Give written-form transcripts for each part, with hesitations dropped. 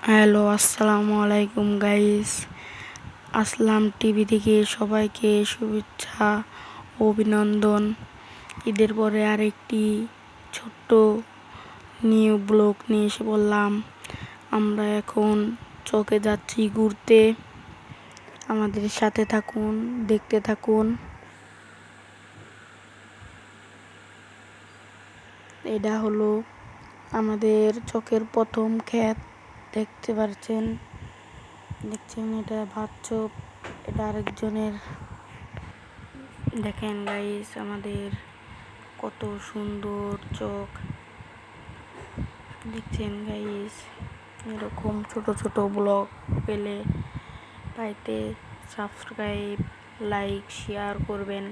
Hello, আসসালামু আলাইকুম guys. আসলাম TV থেকে সবাইকে শুভেচ্ছা ও অভিনন্দন। ঈদের পরে আরেকটি ছোট্ট নিউ ব্লগ নিয়ে এসে বললাম। আমরা এখন চকে যাচ্ছি ঘুরতে। আমাদের সাথে থাকুন, দেখতে থাকুন। এটা হলো আমাদের চকের প্রথম ক্ষেত। দেখছেন এটা ভাত চোপ, এটা আরেকজনের। দেখেন গাইস, আমাদের কত সুন্দর চোখ। দেখছেন গাইস, এরকম ছোট ছোট ব্লগ পাইতে সাবস্ক্রাইব, লাইক, শেয়ার করবেন।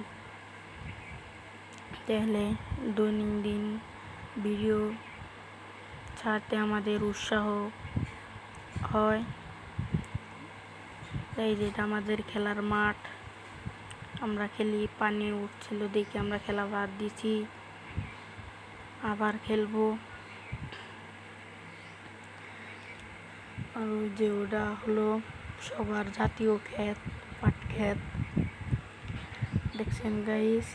তাহলে দৈনন্দিন ভিডিও ছাড়তে আমাদের উৎসাহ হয়। তাই যেটা আমাদের খেলার মাঠ, আমরা খেলি। পানি উঠছিল দেখে আমরা খেলা বাদ দিছি, আবার খেলবো। আর ওই যে ওটা হলো সবার জাতীয় ক্ষেত, পাট ক্ষেত। দেখছেন গাইস,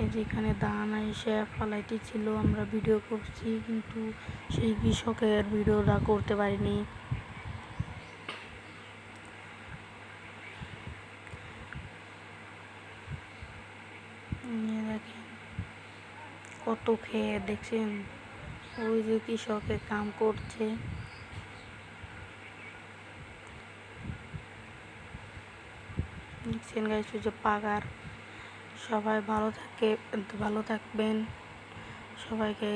এই যেখানে ধান এসে ফালাইতে ছিল, আমরা ভিডিও করছি, কিন্তু সেই কৃষকের ভিডিওটা করতে পারিনি। দেখেন কত ক্ষেত, দেখছেন ওই যে কৃষকে কাম করছে। দেখছেন গাইস, ওই যে পাগার। সবাই ভালো থাকবেন, সবাইকে